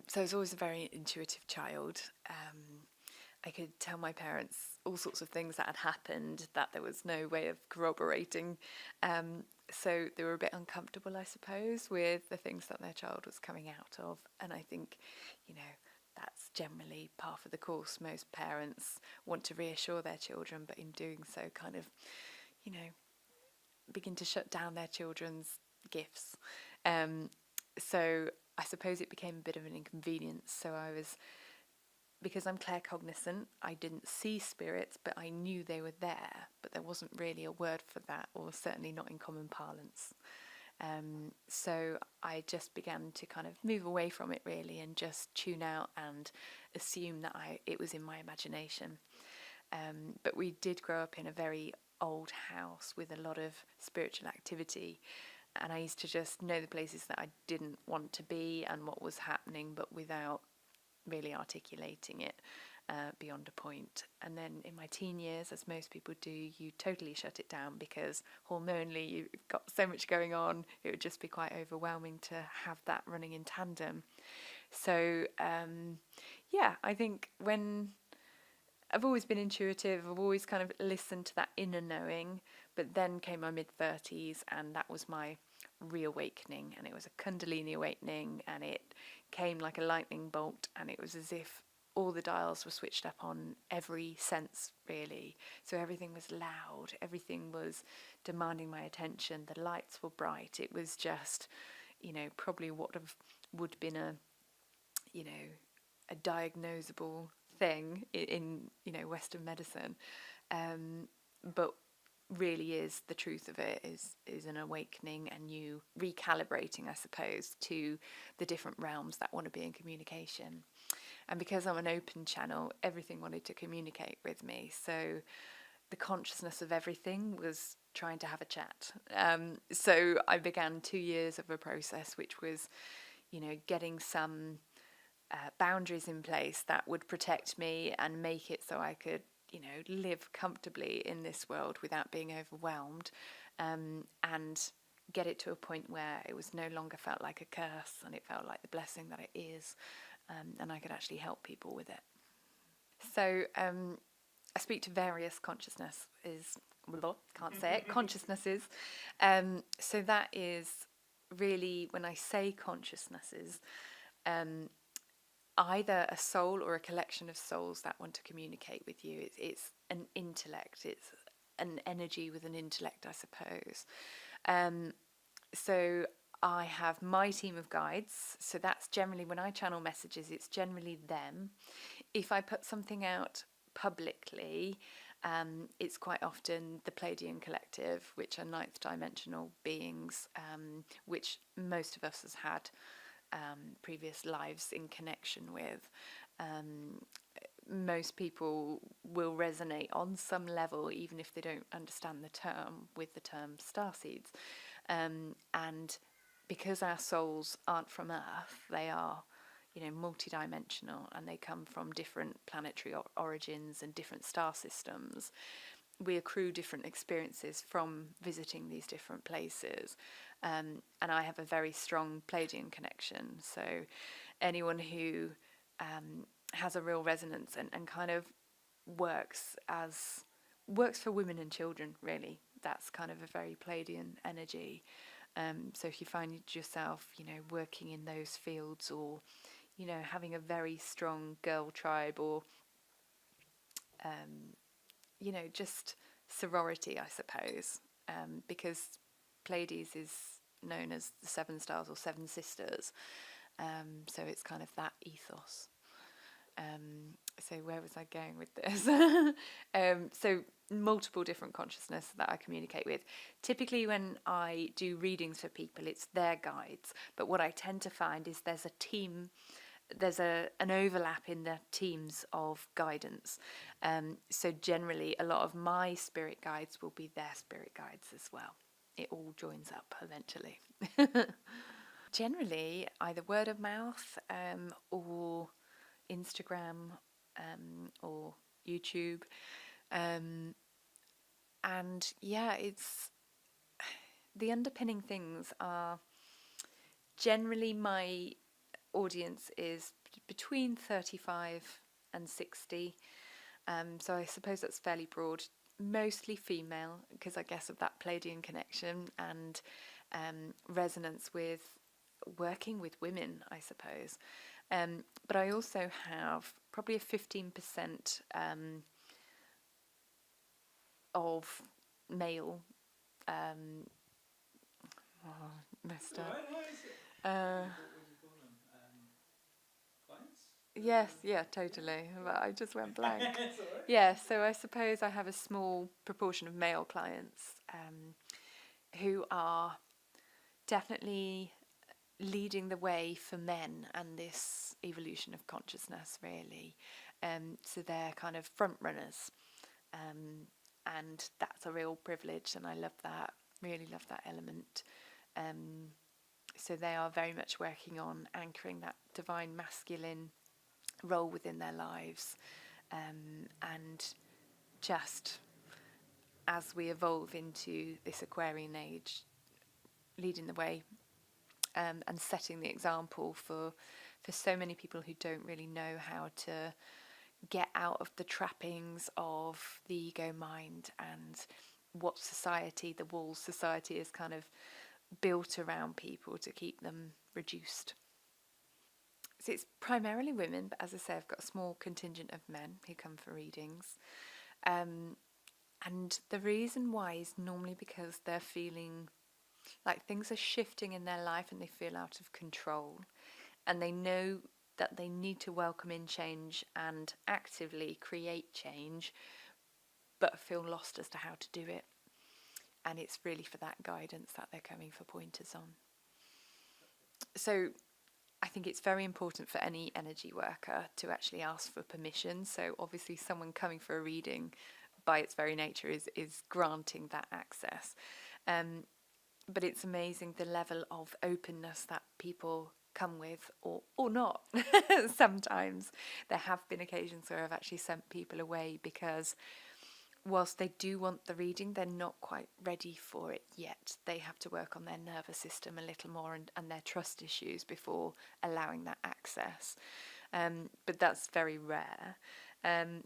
So I was always a very intuitive child. I could tell my parents all sorts of things that had happened that there was no way of corroborating. So they were a bit uncomfortable, I suppose, with the things that their child was coming out of. And I think, that's generally par for the course. Most parents want to reassure their children, but in doing so, kind of, you know, begin to shut down their children's gifts. So I suppose it became a bit of an inconvenience. So because I'm claircognizant, I didn't see spirits, but I knew they were there, but there wasn't really a word for that, or certainly not in common parlance. So I just began to kind of move away from it really and just tune out and assume that it was in my imagination. But we did grow up in a very old house with a lot of spiritual activity, and I used to just know the places that I didn't want to be and what was happening, but without really articulating it beyond a point. And then in my teen years, as most people do, you totally shut it down because hormonally you've got so much going on, it would just be quite overwhelming to have that running in tandem. So I think when I've always been intuitive, I've always kind of listened to that inner knowing, but then came my mid-30s and that was my reawakening, and it was a Kundalini awakening, and it came like a lightning bolt, and it was as if all the dials were switched up on every sense really. So everything was loud, everything was demanding my attention, the lights were bright. It was just, probably what would have been a diagnosable thing in Western medicine, but really is the truth of it is an awakening and you recalibrating, I suppose, to the different realms that want to be in communication. And because I'm an open channel, everything wanted to communicate with me. So the consciousness of everything was trying to have a chat. So I began 2 years of a process, which was, getting some boundaries in place that would protect me and make it so I could, live comfortably in this world without being overwhelmed, and get it to a point where it was no longer felt like a curse and it felt like the blessing that it is, and I could actually help people with it. So I speak to various consciousnesses. So that is really, when I say consciousnesses, either a soul or a collection of souls that want to communicate with you. It's an intellect, it's an energy with an intellect, I suppose. So I have my team of guides. So that's generally, when I channel messages, it's generally them. If I put something out publicly, it's quite often the Pleiadian Collective, which are ninth dimensional beings, which most of us has had previous lives in connection with. Most people will resonate on some level, even if they don't understand the term, with the term starseeds. And because our souls aren't from Earth, they are, multidimensional, and they come from different planetary origins and different star systems. We accrue different experiences from visiting these different places. And I have a very strong Pleiadian connection. So anyone who has a real resonance and kind of works for women and children, really, that's kind of a very Pleiadian energy. So if you find yourself, working in those fields, or, having a very strong girl tribe, or just sorority, I suppose, because Pleiades is known as the seven stars or seven sisters. So it's kind of that ethos. So where was I going with this? So multiple different consciousness that I communicate with. Typically when I do readings for people, it's their guides. But what I tend to find is there's an overlap in the teams of guidance. So generally a lot of my spirit guides will be their spirit guides as well. It all joins up eventually. Generally either word of mouth, or Instagram, or YouTube. And it's the underpinning things are generally audience is between 35 and 60. So I suppose that's fairly broad. Mostly female, because I guess of that Palladian connection and resonance with working with women, I suppose. But I also have probably a 15% of male. Um, Messed up. What would you call them? Clients? Yes, yeah, totally. But I just went blank. It's all right. Yeah, so I suppose I have a small proportion of male clients who are definitely leading the way for men and this evolution of consciousness, really. So they're kind of front runners, and that's a real privilege, and I love that. Really love that element. So they are very much working on anchoring that divine masculine role within their lives, and just as we evolve into this Aquarian age, leading the way, and setting the example for so many people who don't really know how to get out of the trappings of the ego mind and what society, the walls society, is kind of built around people to keep them reduced. So it's primarily women, but as I say, I've got a small contingent of men who come for readings. And the reason why is normally because they're feeling like things are shifting in their life and they feel out of control. And they know that they need to welcome in change and actively create change, but feel lost as to how to do it. And it's really for that guidance that they're coming for pointers on. So I think it's very important for any energy worker to actually ask for permission. So obviously someone coming for a reading by its very nature is granting that access. But it's amazing the level of openness that people come with, or not. Sometimes there have been occasions where I've actually sent people away because whilst they do want the reading, they're not quite ready for it yet. They have to work on their nervous system a little more and their trust issues before allowing that access. But that's very rare.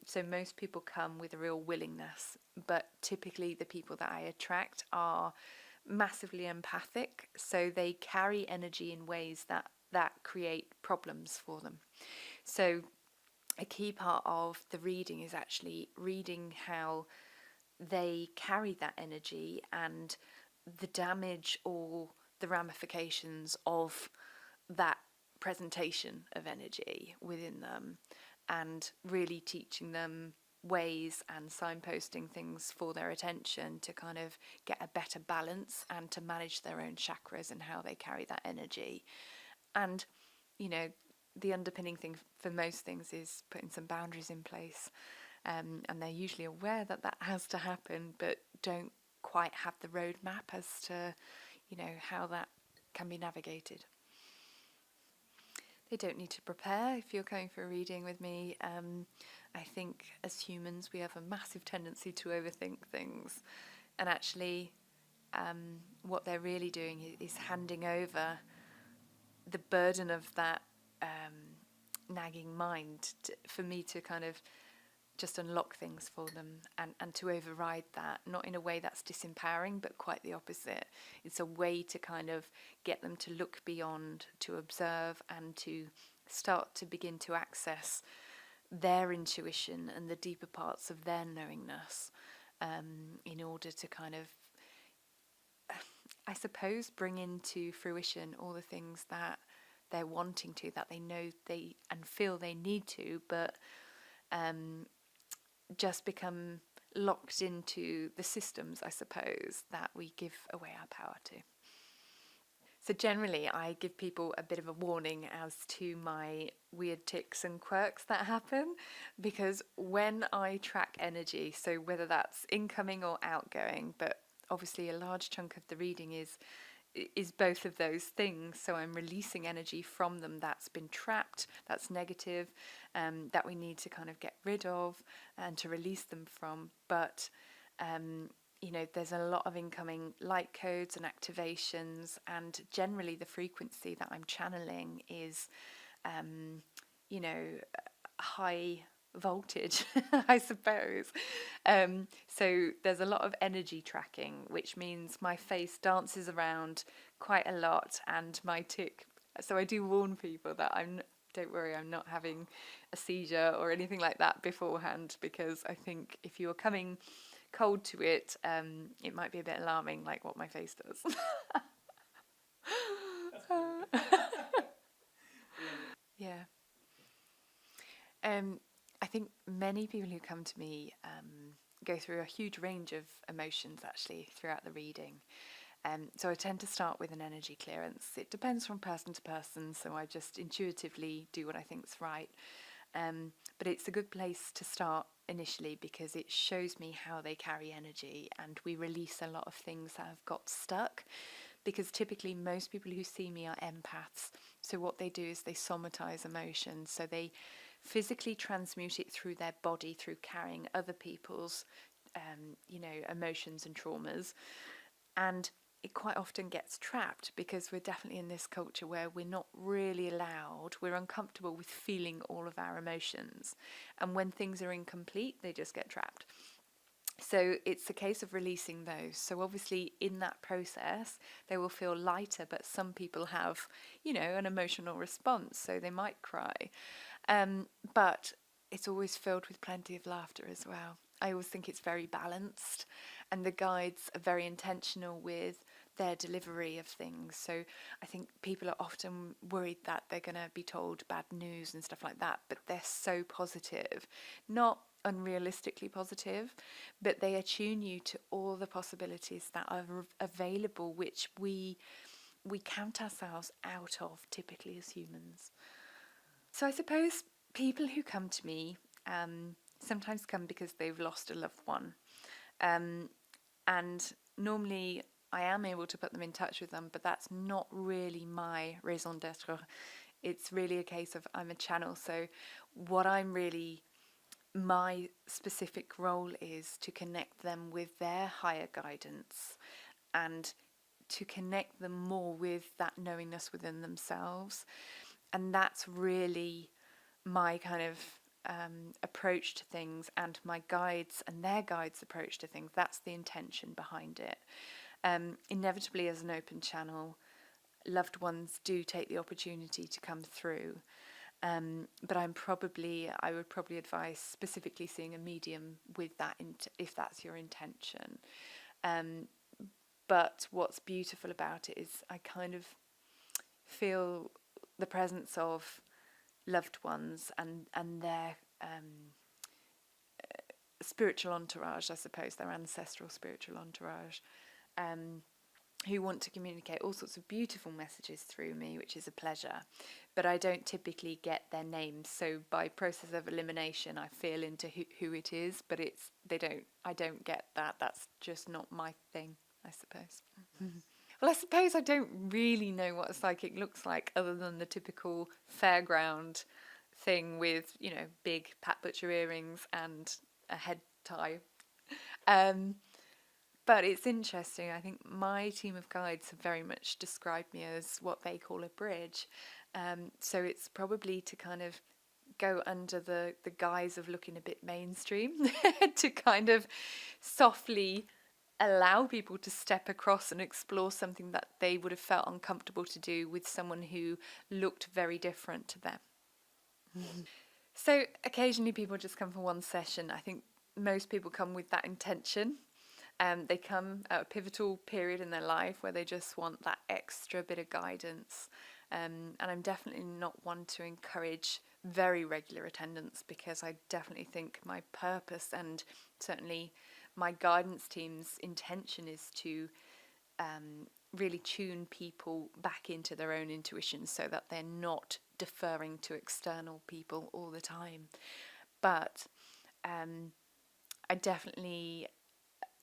So most people come with a real willingness, but typically the people that I attract are massively empathic, so they carry energy in ways that create problems for them. So a key part of the reading is actually reading how they carry that energy and the damage or the ramifications of that presentation of energy within them, and really teaching them ways and signposting things for their attention to kind of get a better balance and to manage their own chakras and how they carry that energy. And, the underpinning thing for most things is putting some boundaries in place. And they're usually aware that has to happen, but don't quite have the roadmap as to, how that can be navigated. They don't need to prepare if you're going for a reading with me. I think as humans we have a massive tendency to overthink things, and actually what they're really doing is handing over the burden of that nagging mind for me to kind of just unlock things for them and to override that, not in a way that's disempowering, but quite the opposite. It's a way to kind of get them to look beyond, to observe, and to start to begin to access their intuition and the deeper parts of their knowingness, in order to kind of, I suppose, bring into fruition all the things that they're wanting to, that they know they and feel they need to, but just become locked into the systems, I suppose, that we give away our power to. So generally I give people a bit of a warning as to my weird tics and quirks that happen, because when I track energy, so whether that's incoming or outgoing, but obviously a large chunk of the reading is both of those things. So I'm releasing energy from them that's been trapped, that's negative, that we need to kind of get rid of and to release them from. But there's a lot of incoming light codes and activations, and generally the frequency that I'm channeling is you know, high voltage, I suppose. So there's a lot of energy tracking, which means my face dances around quite a lot, and my tick. So I do warn people that don't worry, I'm not having a seizure or anything like that beforehand, because I think if you're coming cold to it, it might be a bit alarming, like what my face does. Yeah. I think many people who come to me go through a huge range of emotions actually throughout the reading. So I tend to start with an energy clearance. It depends from person to person, so I just intuitively do what I think's right. But it's a good place to start initially because it shows me how they carry energy, and we release a lot of things that have got stuck. Because typically most people who see me are empaths. So what they do is they somatize emotion. So they physically transmute it through their body through carrying other people's, emotions and traumas. And it quite often gets trapped because we're definitely in this culture where we're not really allowed, we're uncomfortable with feeling all of our emotions. And when things are incomplete, they just get trapped. So it's a case of releasing those. So obviously in that process, they will feel lighter, but some people have, an emotional response, so they might cry. But it's always filled with plenty of laughter as well. I always think it's very balanced, and the guides are very intentional with their delivery of things. So I think people are often worried that they're going to be told bad news and stuff like that, but they're so positive, not unrealistically positive, but they attune you to all the possibilities that are available, which we count ourselves out of typically as humans. So I suppose people who come to me sometimes come because they've lost a loved one. Um, and normally I am able to put them in touch with them, but that's not really my raison d'etre. It's really a case of I'm a channel. So what my specific role is to connect them with their higher guidance and to connect them more with that knowingness within themselves. And that's really my kind of approach to things, and my guides and their guides' approach to things. That's the intention behind it. Inevitably, as an open channel, loved ones do take the opportunity to come through. But I would probably advise specifically seeing a medium with that, if that's your intention. But what's beautiful about it is I kind of feel the presence of loved ones and their spiritual entourage, I suppose, their ancestral spiritual entourage, who want to communicate all sorts of beautiful messages through me, which is a pleasure. But I don't typically get their names, so by process of elimination, I feel into who it is. But I don't get that. That's just not my thing, I suppose. Well, I suppose I don't really know what a psychic looks like, other than the typical fairground thing with, big Pat Butcher earrings and a head tie. Um, but it's interesting. I think my team of guides have very much described me as what they call a bridge. So it's probably to kind of go under the guise of looking a bit mainstream to kind of softly allow people to step across and explore something that they would have felt uncomfortable to do with someone who looked very different to them. So occasionally people just come for one session. I think most people come with that intention. They come at a pivotal period in their life where they just want that extra bit of guidance. And I'm definitely not one to encourage very regular attendance, because I definitely think my purpose, and certainly my guidance team's intention, is to really tune people back into their own intuition so that they're not deferring to external people all the time. But I definitely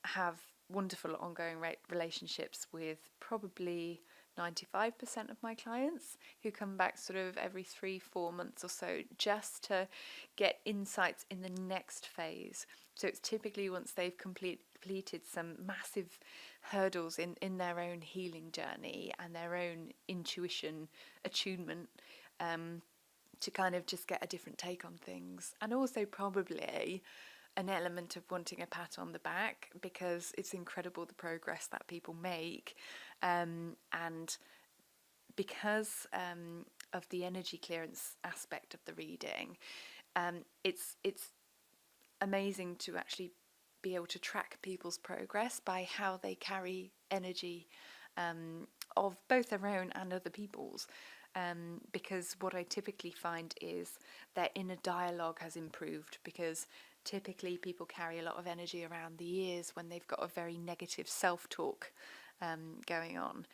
have wonderful ongoing relationships with probably 95% of my clients, who come back sort of every 3-4 months or so, just to get insights in the next phase. So it's typically once they've completed some massive hurdles in their own healing journey and their own intuition attunement, to kind of just get a different take on things. And also probably an element of wanting a pat on the back, because it's incredible the progress that people make. And because of the energy clearance aspect of the reading, it's amazing to actually be able to track people's progress by how they carry energy of both their own and other people's. Because what I typically find is their inner dialogue has improved, because typically people carry a lot of energy around the ears when they've got a very negative self-talk going on.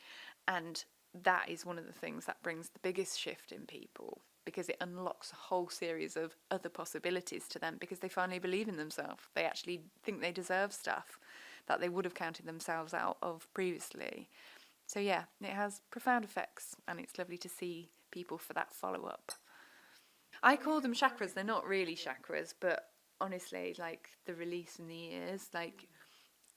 And that is one of the things that brings the biggest shift in people, because it unlocks a whole series of other possibilities to them, because they finally believe in themselves. They actually think they deserve stuff that they would have counted themselves out of previously. So yeah, it has profound effects, and it's lovely to see people for that follow-up. I call them chakras. They're not really chakras, but honestly, like the release in the ears, like,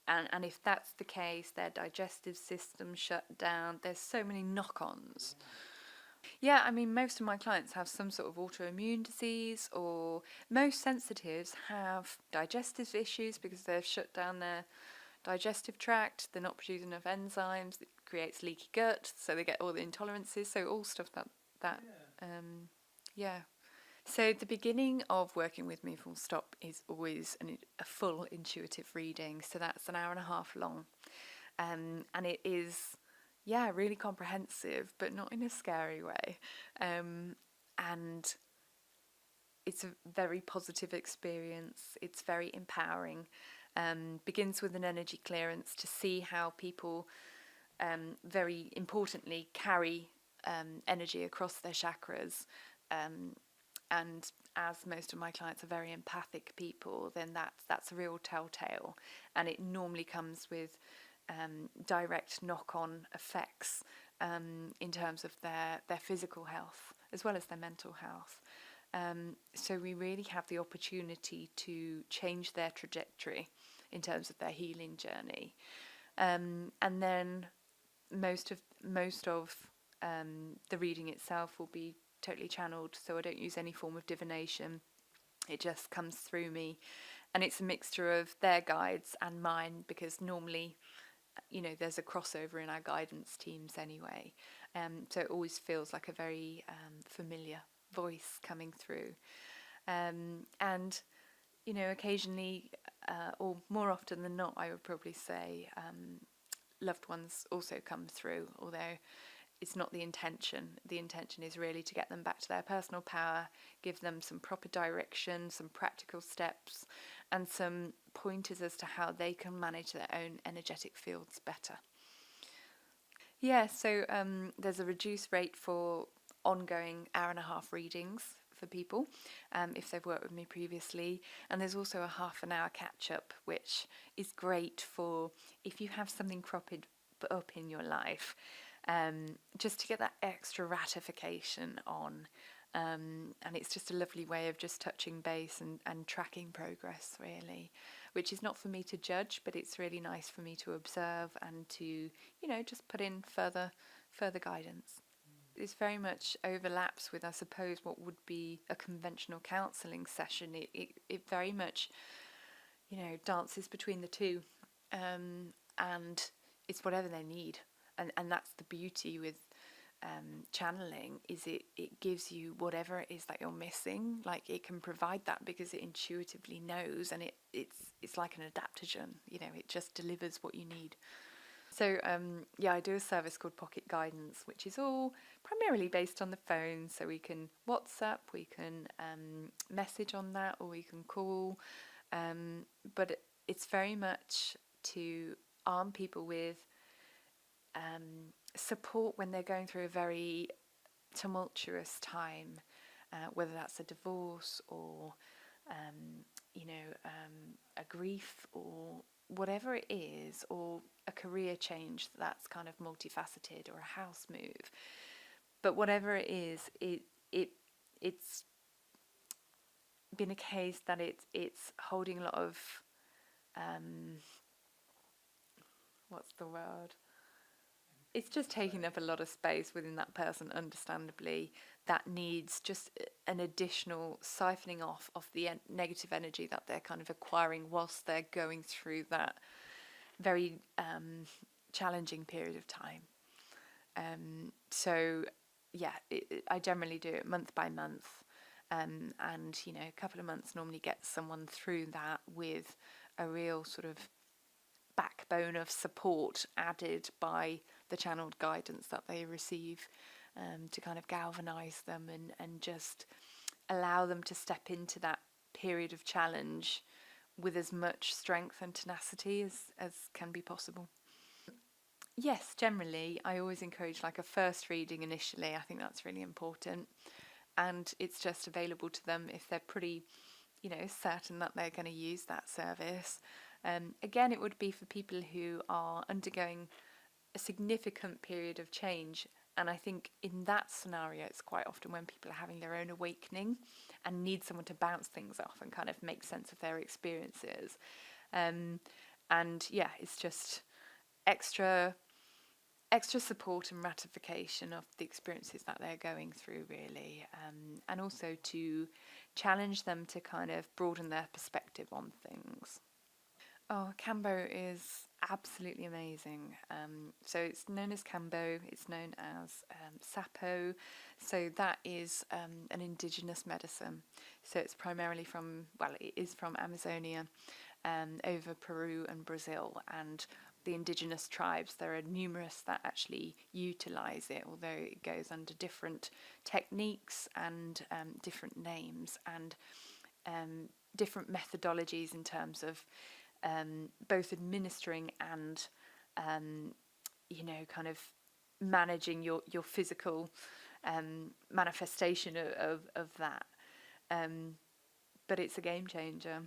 and if that's the case, their digestive system shut down. There's so many knock-ons. Yeah, I mean, most of my clients have some sort of autoimmune disease, or most sensitives have digestive issues because they've shut down their digestive tract. They're not producing enough enzymes. It creates leaky gut, so they get all the intolerances. So all stuff that yeah. So the beginning of working with me, full stop, is always a full intuitive reading. So that's an hour and a half long, and it is, yeah, really comprehensive, but not in a scary way. And it's a very positive experience. It's very empowering. Begins with an energy clearance to see how people, very importantly, carry energy across their chakras. And as most of my clients are very empathic people, then that's a real telltale. And it normally comes with direct knock-on effects in terms of their physical health as well as their mental health. So we really have the opportunity to change their trajectory in terms of their healing journey. And then most of the reading itself will be totally channeled, so I don't use any form of divination. It just comes through me, and it's a mixture of their guides and mine, because normally, there's a crossover in our guidance teams anyway. So it always feels like a very familiar voice coming through. And, occasionally, or more often than not, I would probably say, loved ones also come through, although it's not the intention. The intention is really to get them back to their personal power, give them some proper direction, some practical steps, and some pointers as to how they can manage their own energetic fields better. Yeah, so there's a reduced rate for ongoing hour and a half readings for people if they've worked with me previously, and there's also a half an hour catch up, which is great for if you have something cropped up in your life, just to get that extra ratification on. And it's just a lovely way of just touching base and tracking progress, really, which is not for me to judge, but it's really nice for me to observe and to, just put in further guidance. This very much overlaps with, I suppose, what would be a conventional counselling session. It very much, dances between the two, and it's whatever they need. And that's the beauty with channeling, is it gives you whatever it is that you're missing. Like, it can provide that because it intuitively knows, and it's like an adaptogen. It just delivers what you need. So I do a service called Pocket Guidance, which is all primarily based on the phone. So we can WhatsApp, we can message on that, or we can call. But it's very much to arm people with support when they're going through a very tumultuous time, whether that's a divorce or a grief, or whatever it is, or a career change that's kind of multifaceted, or a house move. But whatever it is, it's been a case that it's holding a lot of what's the word? It's just taking up a lot of space within that person, understandably. that needs just an additional siphoning off of the negative energy that they're kind of acquiring whilst they're going through that very challenging period of time. So yeah, I generally do it month by month, and you know, a couple of months normally gets someone through that with a real sort of backbone of support added by the channeled guidance that they receive, to kind of galvanize them and just allow them to step into that period of challenge with as much strength and tenacity as can be possible. Yes, generally, I always encourage like a first reading initially. I think that's really important. And it's just available to them if they're pretty, you know, certain that they're going to use that service. Again, it would be for people who are undergoing a significant period of change. And I think in that scenario, it's quite often when people are having their own awakening and need someone to bounce things off and kind of make sense of their experiences. And yeah, it's just extra support and ratification of the experiences that they're going through, really, and also to challenge them to kind of broaden their perspective on things. Oh, Cambo is absolutely amazing. So it's known as Cambo, it's known as Sapo. So that is an indigenous medicine. So it's primarily from, well, it is from Amazonia, over Peru and Brazil. And the indigenous tribes, there are numerous that actually utilize it, although it goes under different techniques and different names and different methodologies in terms of both administering and you know, kind of managing your physical manifestation of that. But it's a game changer,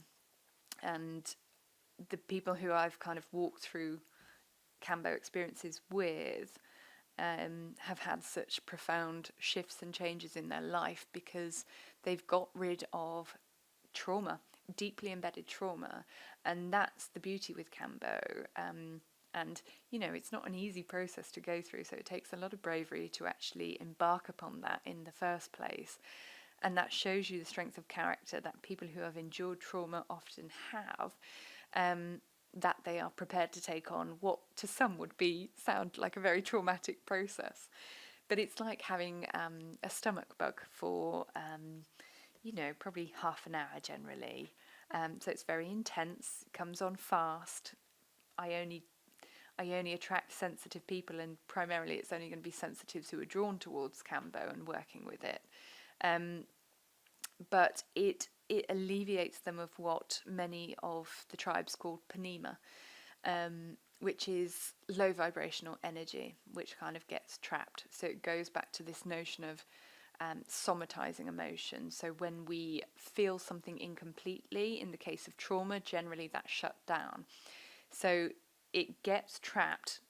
and the people who I've kind of walked through Cambo experiences with have had such profound shifts and changes in their life because they've got rid of trauma, deeply embedded trauma, and that's the beauty with Cambo. And you know, it's not an easy process to go through, so it takes a lot of bravery to actually embark upon that in the first place. And that shows you the strength of character that people who have endured trauma often have, that they are prepared to take on what to some would sound like a very traumatic process. But it's like having a stomach bug for, you know, probably half an hour generally. So it's very intense, comes on fast. I only attract sensitive people, and primarily it's only going to be sensitives who are drawn towards Cambo and working with it. But it alleviates them of what many of the tribes call panema, which is low vibrational energy, which kind of gets trapped. So it goes back to this notion of somatizing emotion. So when we feel something incompletely, in the case of trauma, generally that's shut down. So it gets trapped,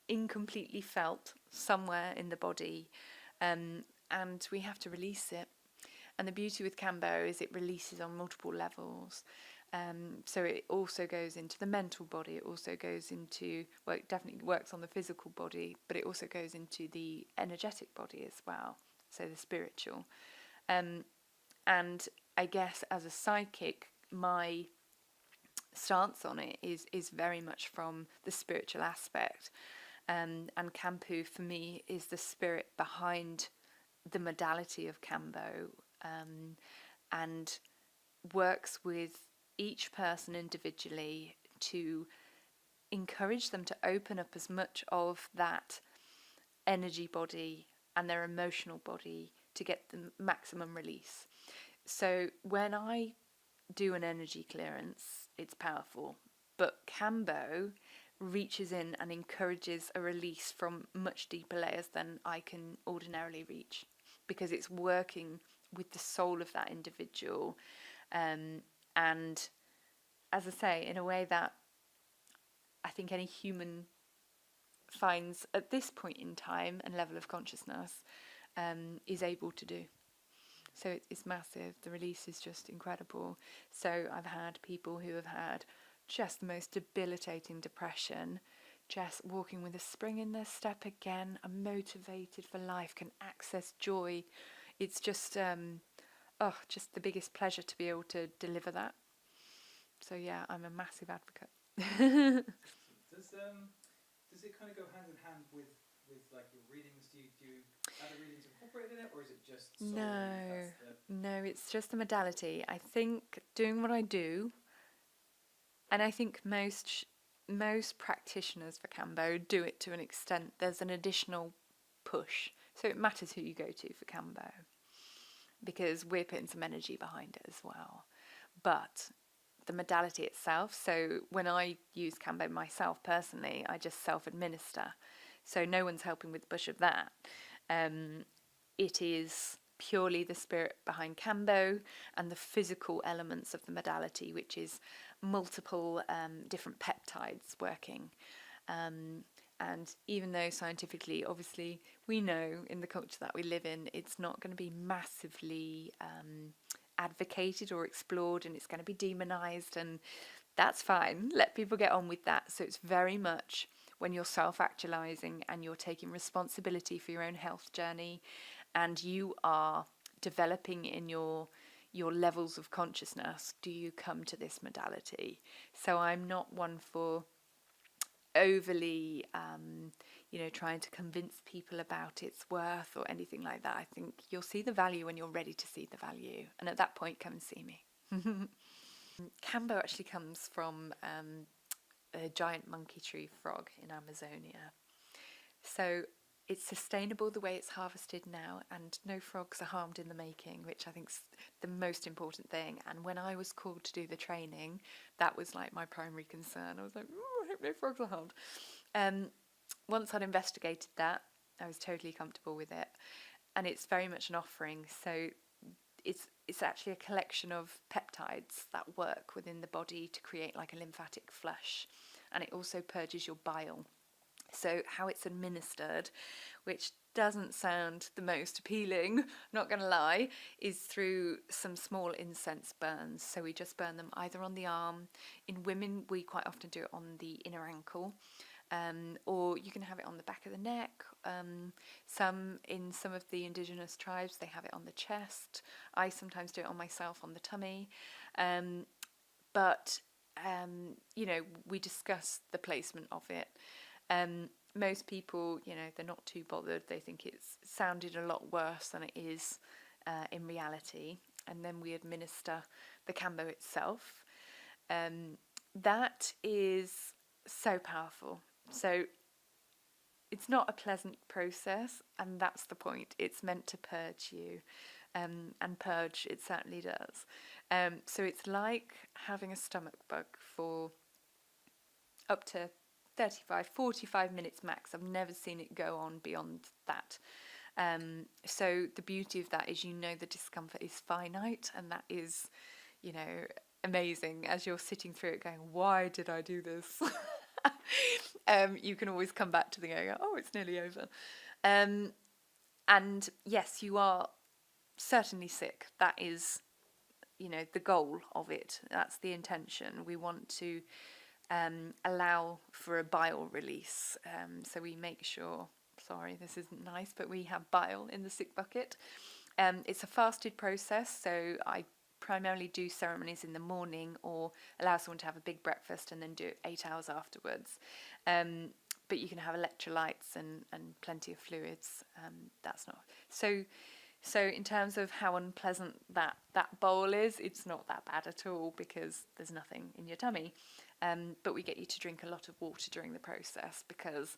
incompletely felt somewhere in the body, and we have to release it. And the beauty with Cambo is it releases on multiple levels. So it also goes into the mental body, it also goes into, well, it definitely works on the physical body, but it also goes into the energetic body as well, so the spiritual. And I guess as a psychic, my stance on it is very much from the spiritual aspect. And Campu for me is the spirit behind the modality of Cambo, and works with each person individually to encourage them to open up as much of that energy body and their emotional body to get the maximum release. So when I do an energy clearance, it's powerful, but Cambo reaches in and encourages a release from much deeper layers than I can ordinarily reach, because it's working with the soul of that individual, and as I say, in a way that I think any human finds at this point in time and level of consciousness is able to do. So it's massive. The release is just incredible. So I've had people who have had just the most debilitating depression just walking with a spring in their step again, are motivated for life, can access joy. It's just, just the biggest pleasure to be able to deliver that. So yeah, I'm a massive advocate. Does it kind of go hand in hand with like your readings? Do other readings incorporated in it, or is it just solely No, that's no, it's just the modality. I think doing what I do, and I think most practitioners for Cambo do it to an extent. There's an additional push, so it matters who you go to for Cambo because we're putting some energy behind it as well. But the modality itself, so when I use Cambo myself personally, I just self-administer, so no one's helping with the push of that. It is purely the spirit behind Cambo and the physical elements of the modality, which is multiple different peptides working. And even though scientifically, obviously, we know in the culture that we live in, it's not going to be massively advocated or explored, and it's going to be demonized, and that's fine. Let people get on with that. So it's very much when you're self-actualizing and you're taking responsibility for your own health journey, and you are developing in your levels of consciousness, do you come to this modality? So I'm not one for overly trying to convince people about its worth or anything like that. I think you'll see the value when you're ready to see the value, and at that point come and see me. Cambo actually comes from a giant monkey tree frog in Amazonia. So it's sustainable the way it's harvested now, and no frogs are harmed in the making, which I think is the most important thing. And when I was called to do the training, that was like my primary concern. I was like, I hope no frogs are harmed. Once I'd investigated that, I was totally comfortable with it. And it's very much an offering. So it's actually a collection of peptides that work within the body to create like a lymphatic flush. And it also purges your bile. So how it's administered, which doesn't sound the most appealing, not going to lie, is through some small incense burns. So we just burn them either on the arm. In women, we quite often do it on the inner ankle. Or you can have it on the back of the neck. In some of the indigenous tribes, they have it on the chest. I sometimes do it on myself on the tummy. But we discuss the placement of it. Most people, they're not too bothered. They think it's sounded a lot worse than it is in reality. And then we administer the Cambo itself. That is so powerful. So it's not a pleasant process, and that's the point. It's meant to purge you, and purge it certainly does. So it's like having a stomach bug for up to 35, 45 minutes max. I've never seen it go on beyond that. So the beauty of that is the discomfort is finite, and that is, amazing. As you're sitting through it going, why did I do this? You can always come back to the going, oh, it's nearly over. And yes, you are certainly sick. That is, the goal of it. That's the intention. We want to allow for a bile release. So we make sure, sorry, this isn't nice, but we have bile in the sick bucket. It's a fasted process, so I primarily do ceremonies in the morning or allow someone to have a big breakfast and then do it 8 hours afterwards. But you can have electrolytes and plenty of fluids. That's not so in terms of how unpleasant that bowl is, it's not that bad at all because there's nothing in your tummy. But we get you to drink a lot of water during the process because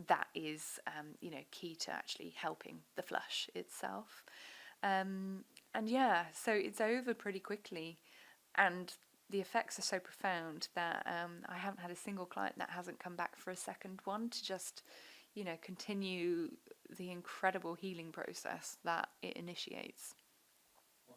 that is key to actually helping the flush itself. And yeah, so it's over pretty quickly, and the effects are so profound that I haven't had a single client that hasn't come back for a second one to just, continue the incredible healing process that it initiates.